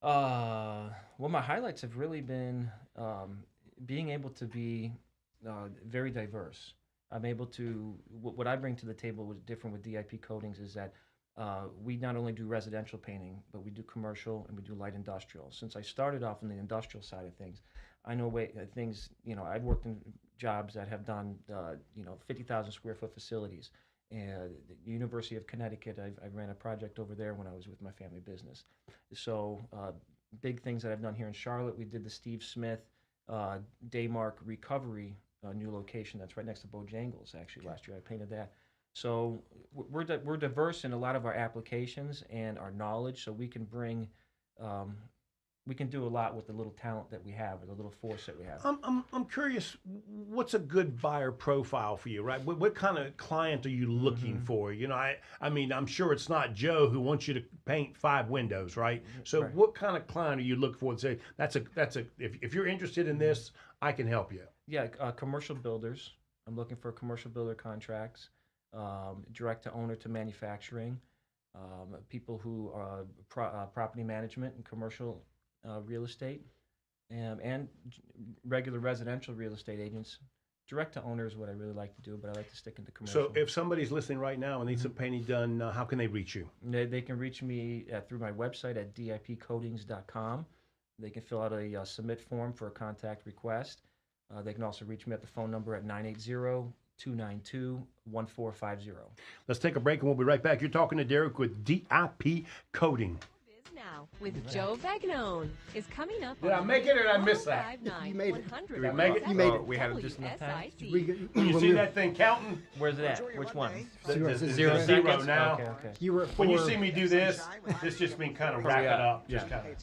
Well, my highlights have really been being able to be very diverse. I'm able to, what I bring to the table was different with DIP Coatings is that we not only do residential painting, but we do commercial and we do light industrial. Since I started off in the industrial side of things, I know things, I've worked in jobs that have done, 50,000 square foot facilities. And the University of Connecticut, I ran a project over there when I was with my family business. So big things that I've done here in Charlotte, we did the Steve Smith Daymark Recovery new location that's right next to Bojangles. Actually, last year I painted that. So we're diverse in a lot of our applications and our knowledge, so we can bring, we can do a lot with the little talent that we have, or the little force that we have. I'm curious, what's a good buyer profile for you, right? What kind of client are you looking for? I mean, I'm sure it's not Joe who wants you to paint 5 windows, right? So what kind of client are you looking for and say, if you're interested in this, I can help you? Yeah, commercial builders. I'm looking for commercial builder contracts, direct to owner to manufacturing, people who are property management and commercial real estate, and regular residential real estate agents. Direct to owner is what I really like to do, but I like to stick into commercial. So if somebody's listening right now and needs some painting done, how can they reach you? They can reach me through my website at dipcoatings.com. They can fill out a submit form for a contact request. They can also reach me at the phone number at 980-292-1450. Let's take a break and we'll be right back. You're talking to Derek with DIP Coating. Biz Now with Joe Vagnone is coming up. Did I make it or did I miss that? You made it. Did I make it? You made it. We had it just enough time. You see that thing counting? Where's it at? Which one? Zero now. Okay. You were at 4. When you see me do this, this just means kind of wrap it up. Just kind of.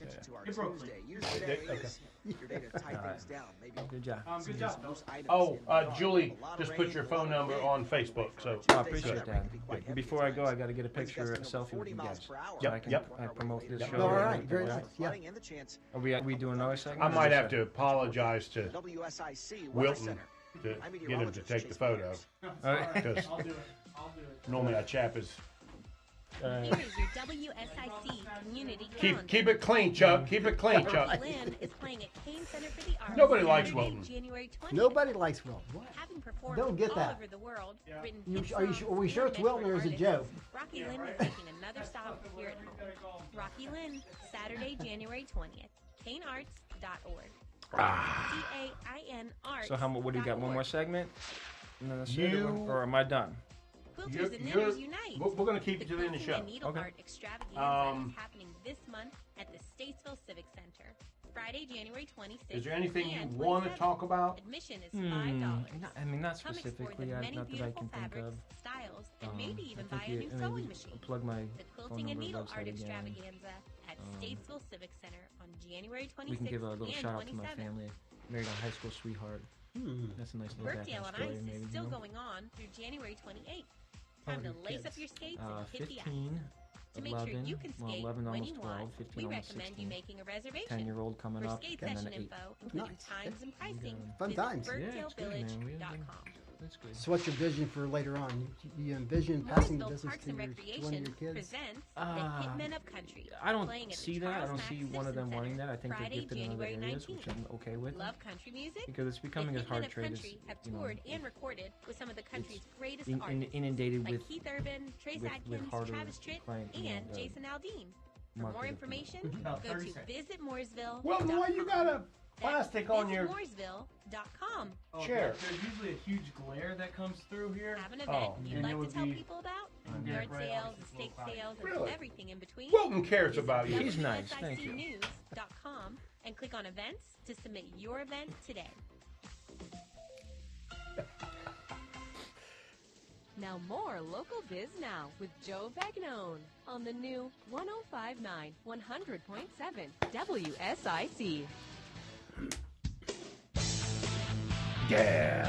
Your data typing things down. Maybe Good job. Good job. most items Oh, in the yard. Julie, A lot of just rain, put your a lot phone of number wind. on Facebook. So I appreciate that. Heavy Before at I go, times. I got to get a picture, a Winds gusting over selfie with 40 you miles guys. per hour. So I can I promote this show. All and right, everything very like nice. that. Yeah. Flooding and the chance Are we doing another segment? I or might just have to apologize to WSIC Weather Wilton Center. to I'm get him to meteorologist take the Chase photo. Myers. Because I'll do it. normally that chap is. Here is your WSIC community calendar. Keep it clean, Chuck. Keep it clean, Chuck. Rocky Lynn is playing at Kane Center for the Arts. Nobody likes Saturday, Wilton. January 20th. Nobody likes Wilton. What? Having performed Don't get all that. over the world, written You- hit are you songs sure- are we for sure it's Metro Wilton or is it artists, Joe? Rocky Lynn is making another stop here at home. Rocky Lynn, Saturday, January 20th. KaneArts.org. CAIN Arts. So what do you got? One more segment? And then that's it, You- or am I done? Quilters and Knitters Unite. We're going to keep it to the end of the show. Quilting and Needle Okay. Art Extravaganza is happening this month at the Statesville Civic Center. Friday, January 26th. Is there anything you and want to 27th. talk about? Admission is $5. Not Come explore specifically. the many Not that I beautiful can think fabrics, of. styles, and maybe even I buy think a new sewing maybe machine. plug my The phone Quilting and number, Needle Art website again. Extravaganza at Statesville Civic Center on January 26th We can give a little and shout out to my 27th. family. Married a high school sweetheart. That's a nice little Birkdale background on story, Ice maybe. is still you know? going on through January 28th. Time to lace up your skates and hit the ice. 15, To make sure 11, you can well, skate 11, when almost you 12, want, 15, we almost recommend 16. you making a reservation. 10-year-old coming For up, skate and then session an 8. info, including Nice. times and pricing, Fun visit times. Yeah, it's good, man. We have been- birkdalevillage.com. That's good. So what's your vision for later on? You envision passing the Mooresville business Parks to and one of Recreation your kids? presents the Hitmen of Country. I don't playing at the see that. I Charles don't Mack see one of them Simpson wanting Center, that. I think they're Friday, gifted in other January areas, which 19th. I'm okay with. Love country music? Because it's becoming the as hard Hitmen of trade as, Country have you know, toured and recorded with some of the country's greatest in- artists, inundated like with Keith Urban, Trace with Adkins, harder Travis Tritt, client, you know, and Jason Aldean. For more marketing. information, About go 30 to seconds. visitmooresville.com. Well, why you got a plastic on your visitmooresville.com. chair? There's usually a huge glare that comes through here. Have an event you'd And it like would to tell be- people about? Yeah, Yard right, sales, obviously, estate low sales, and Really? everything in between. Wilton cares about you. He's nice, thank you. WSICnews.com and click on events to submit your event today. Now more Local Biz Now with Joe Vagnone on the new 105.9 100.7 WSIC. Yeah.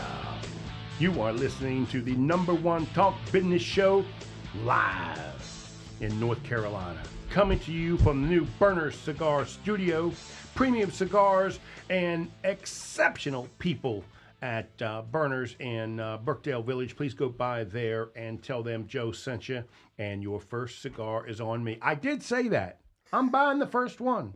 You are listening to the #1 talk business show live in North Carolina. Coming to you from the new Burner Cigar Studio, premium cigars and exceptional people at Burners in Birkdale Village. Please go by there and tell them Joe sent you, and your first cigar is on me. I did say that. I'm buying the first one.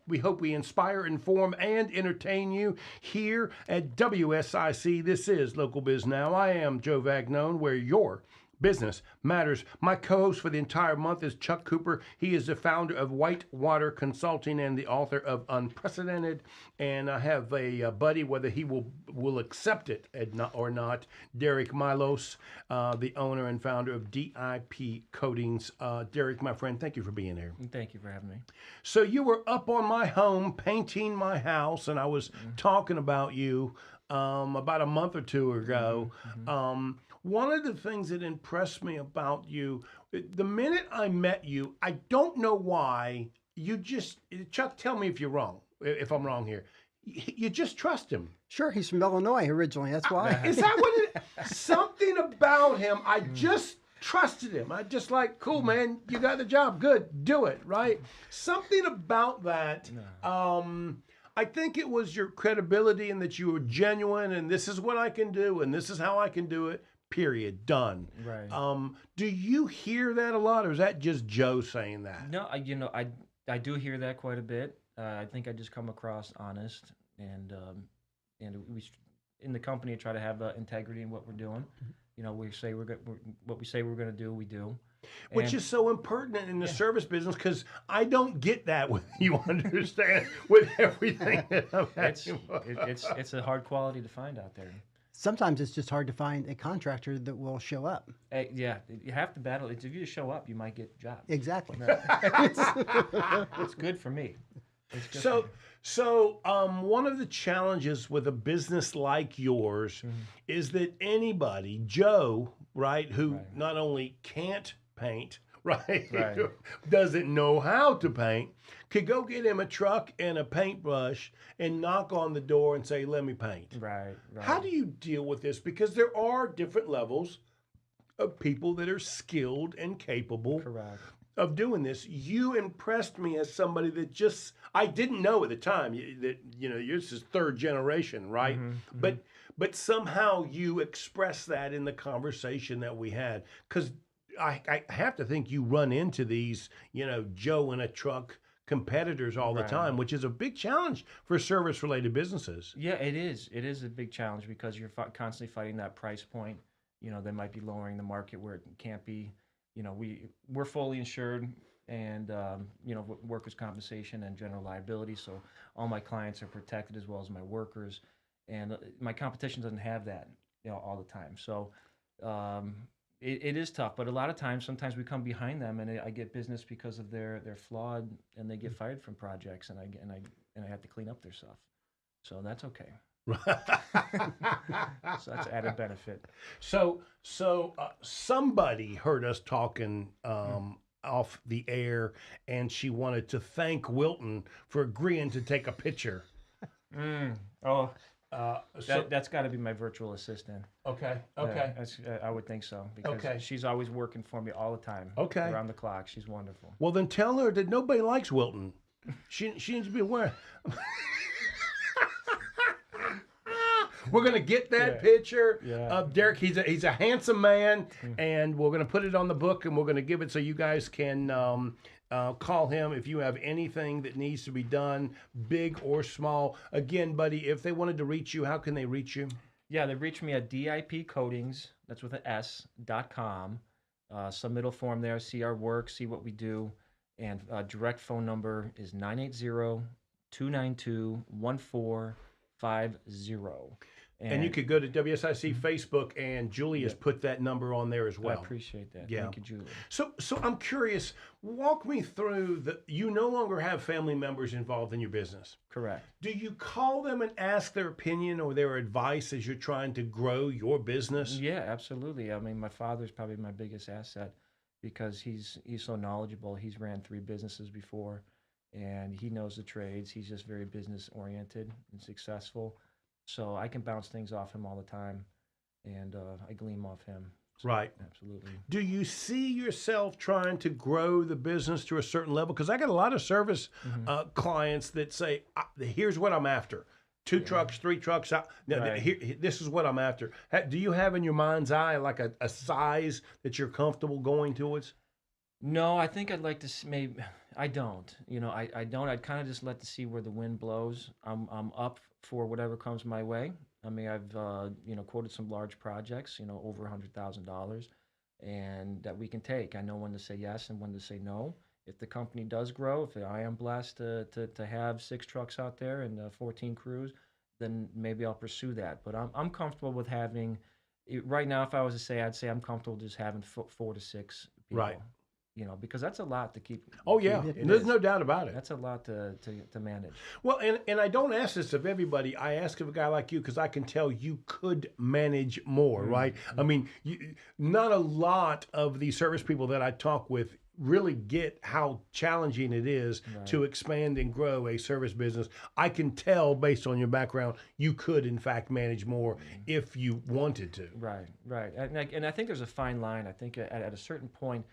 We hope we inspire, inform, and entertain you here at WSIC. This is Local Biz Now. I am Joe Vagnone, where your business matters. My co-host for the entire month is Chuck Cooper. He is the founder of Whitewater Consulting and the author of Unprecedented. And I have a buddy, whether he will accept it or not, Derek Milos, the owner and founder of DIP Coatings. Derek, my friend, thank you for being here. Thank you for having me. So you were up on my home painting my house, and I was talking about you about a month or two ago. One of the things that impressed me about you, the minute I met you, I don't know why, Chuck, tell me if you're wrong, if I'm wrong here. You just trust him. Sure, he's from Illinois originally. That's why. Is that what it is? Something about him, I just trusted him. I just like, cool, man, you got the job. Good, do it, right? Something about that. I think it was your credibility and that you were genuine and this is what I can do and this is how I can do it. Period. Done. Right. Do you hear that a lot, or is that just Joe saying that? No, I do hear that quite a bit. I think I just come across honest, and we in the company try to have integrity in what we're doing. You know, what we say we're going to do, we do. Which is so impertinent in the service business because I don't get that with you understand with everything that I'm it's a hard quality to find out there. Sometimes it's just hard to find a contractor that will show up. Yeah, you have to battle. If you show up, you might get a job. Exactly. It's good for me. It's good So one of the challenges with a business like yours is that anybody, Joe, right, who not only can't paint, right? Right. Doesn't know how to paint, could go get him a truck and a paintbrush and knock on the door and say, let me paint. Right, right. How do you deal with this? Because there are different levels of people that are skilled and capable Correct. of doing this. You impressed me as somebody that just, I didn't know at the time that, yours is third generation, right? But somehow you expressed that in the conversation that we had. Because I have to think you run into these, Joe in a truck competitors all the time, which is a big challenge for service-related businesses. Yeah, it is. It is a big challenge because you're constantly fighting that price point. They might be lowering the market where it can't be. We're fully insured and, workers' compensation and general liability. So all my clients are protected as well as my workers. And my competition doesn't have that, all the time. So it is tough. But a lot of times, sometimes we come behind them, and I get business because of they're flawed, and they get fired from projects, and I have to clean up their stuff. So that's okay. So that's added benefit. So somebody heard us talking off the air, and she wanted to thank Wilton for agreeing to take a picture. That's got to be my virtual assistant. Okay. I would think so because she's always working for me all the time. Okay. Around the clock. She's wonderful. Well, then tell her that nobody likes Wilton. She needs to be aware. We're gonna get that picture of Derek. He's a handsome man, and we're gonna put it on the book, and we're gonna give it so you guys can call him if you have anything that needs to be done, big or small. Again, buddy, if they wanted to reach you, how can they reach you? Yeah, they reach me at DIPcoatings, that's with an S.com. Submittal form there, see our work, see what we do, and direct phone number is 980-292-1450. And you could go to WSIC Facebook, and Julie has put that number on there as well. I appreciate that. Yeah. Thank you, Julie. So I'm curious, walk me through you no longer have family members involved in your business. Correct. Do you call them and ask their opinion or their advice as you're trying to grow your business? Yeah, absolutely. I mean, my father's probably my biggest asset because he's so knowledgeable. He's ran 3 businesses before, and he knows the trades. He's just very business oriented and successful. So I can bounce things off him all the time, and I glean off him. So, right. Absolutely. Do you see yourself trying to grow the business to a certain level? Because I got a lot of service clients that say, here's what I'm after. 2 trucks, 3 trucks. This is what I'm after. Do you have in your mind's eye like a size that you're comfortable going towards? No, I think I'd like to maybe. I don't. I don't. I'd kind of just let to see where the wind blows. I'm up for whatever comes my way. I mean, I've quoted some large projects, over $100,000, and that we can take. I know when to say yes and when to say no. If the company does grow, if I am blessed to have 6 trucks out there and 14 crews, then maybe I'll pursue that. But I'm comfortable with having. Right now, if I was to say, I'd say I'm comfortable just having 4 to 6 people. Right. Because that's a lot to keep. Oh, yeah. There's no doubt about it. That's a lot to manage. Well, and I don't ask this of everybody. I ask of a guy like you because I can tell you could manage more, right? I mean, not a lot of the service people that I talk with really get how challenging it is to expand and grow a service business. I can tell based on your background, you could in fact manage more if you wanted to. Right. And I think there's a fine line. I think at a certain point,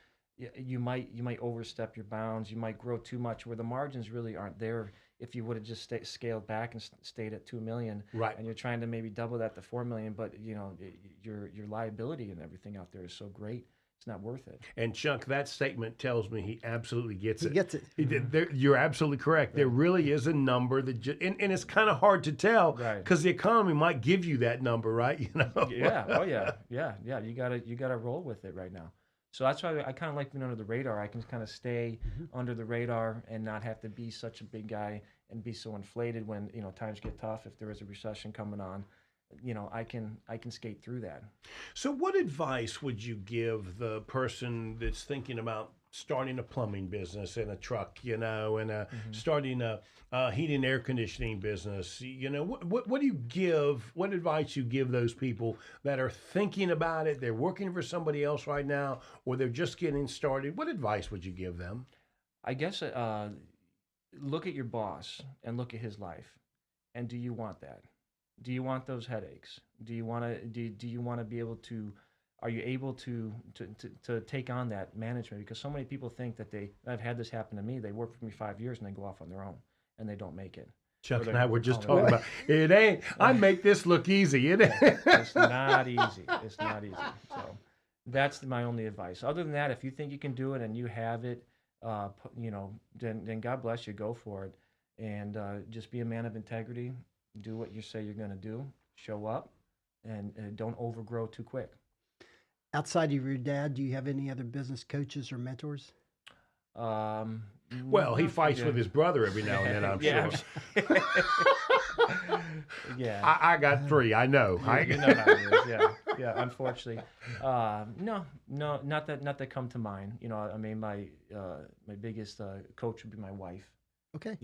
you might overstep your bounds. You might grow too much where the margins really aren't there. If you would have just scaled back and stayed at $2 million, right, and you're trying to maybe double that to $4 million, but your liability and everything out there is so great, it's not worth it. And Chuck, that statement tells me he absolutely gets it. He gets it. You're absolutely correct. There really is a number that, and it's kind of hard to tell because the economy might give you that number, right? Yeah. Oh yeah. You gotta roll with it right now. So that's why I kind of like being under the radar. I can kind of stay under the radar and not have to be such a big guy and be so inflated when times get tough. If there is a recession coming on, I can skate through that. So what advice would you give the person that's thinking about starting a plumbing business and a truck, and starting a heating and air conditioning business, what do you give? What advice you give those people that are thinking about it? They're working for somebody else right now, or they're just getting started. What advice would you give them? I guess look at your boss and look at his life, and do you want that? Do you want those headaches? Do you want to? Do you want to be able to? Are you able to take on that management? Because so many people think that I've had this happen to me. They work for me 5 years and they go off on their own and they don't make it. Chuck and I were just talking about it. Ain't. I make this look easy. It ain't. It's not easy. It's not easy. So that's my only advice. Other than that, if you think you can do it and you have it, then God bless you. Go for it, and just be a man of integrity. Do what you say you're going to do. Show up, and don't overgrow too quick. Outside of your dad, do you have any other business coaches or mentors? Well, he fights with his brother every now and then, I'm sure. Yeah. I got 3. I know. You know how it is. Yeah. Unfortunately, no, not that come to mind. I mean, my biggest coach would be my wife. Okay.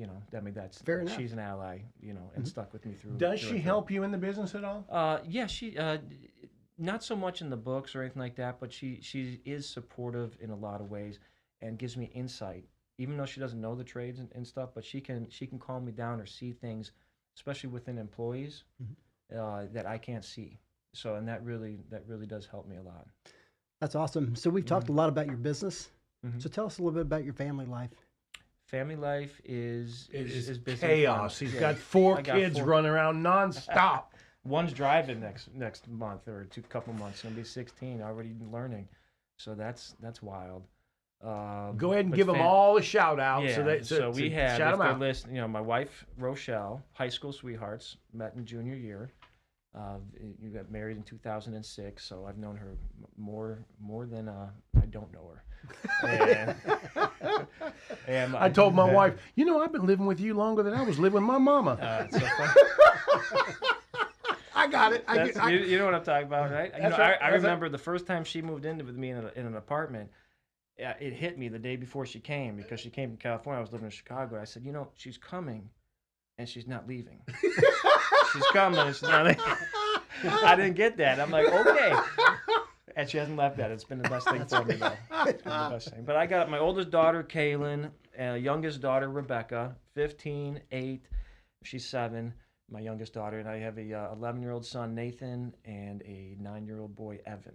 That's fair enough. She's an ally. And stuck with me through. Does she help you in the business at all? Yeah, she. Not so much in the books or anything like that, but she is supportive in a lot of ways and gives me insight, even though she doesn't know the trades and stuff. But she can calm me down or see things, especially within employees, that I can't see. So, and that really does help me a lot. That's awesome. So we've talked a lot about your business. So tell us a little bit about your family life. Family life is busy. Chaos. He's got 4 kids running around nonstop. One's driving next month or couple months. Gonna be 16, already learning, so that's wild. Go ahead and give them all a shout out. Yeah. So we have, if they're listening, my wife Rochelle, high school sweethearts, met in junior year. You got married in 2006, so I've known her more than I don't know her. And I told my wife, I've been living with you longer than I was living with my mama. It's so funny. I got it. You know what I'm talking about, right? I remember the first time she moved in with me in an apartment. It hit me the day before she came, because she came from California. I was living in Chicago. I said, she's coming, and she's not leaving. She's coming, and she's not leaving. I didn't get that. I'm like, okay. And she hasn't left that. It's been the best thing for me, though. It's been the best thing. But I got my oldest daughter, Kaylin, youngest daughter, Rebecca, 15, 8. She's 7. My youngest daughter, and I have a 11-year-old son, Nathan, and a 9-year-old boy, Evan.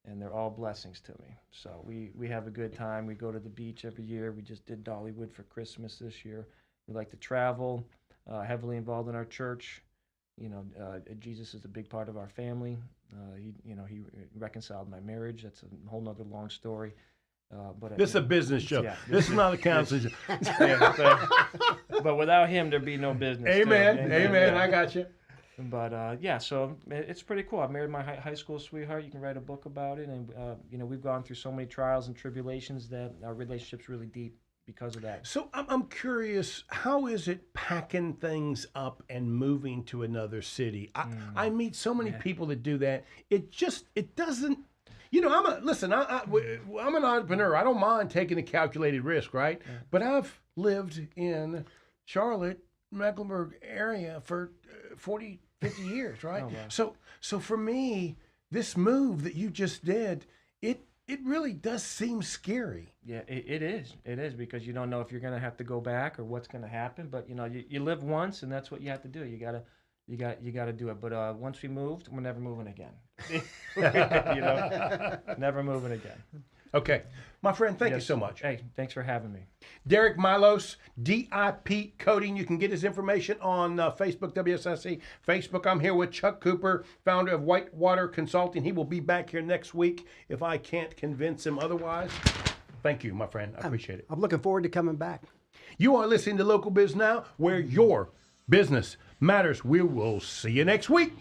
And they're all blessings to me. So we have a good time. We go to the beach every year. We just did Dollywood for Christmas this year. We like to travel, heavily involved in our church. Jesus is a big part of our family. He reconciled my marriage. That's a whole nother long story. But this is a business show. Yeah, this is not a counseling show. But without him, there'd be no business. Amen. I got you. But so it's pretty cool. I married my high school sweetheart. You can write a book about it, and we've gone through so many trials and tribulations that our relationship's really deep because of that. So I'm curious, how is it packing things up and moving to another city? I meet so many people that do that. It doesn't. I'm an entrepreneur. I don't mind taking a calculated risk, right? Yeah. But I've lived in Charlotte, Mecklenburg area for 40, 50 years, right? Oh, wow. So for me, this move that you just did, it really does seem scary. Yeah, it is. It is, because you don't know if you're going to have to go back or what's going to happen. But you live once, and that's what you have to do. You got to do it. But once we moved, we're never moving again. Never moving again. Okay. My friend, thank you so much. Hey, thanks for having me. Derek Milos, DIP Coating. You can get his information on Facebook, WSIC. Facebook, I'm here with Chuck Cooper, founder of Whitewater Consulting. He will be back here next week if I can't convince him otherwise. Thank you, my friend. I appreciate it. I'm looking forward to coming back. You are listening to Local Biz Now, where your business matters. We will see you next week.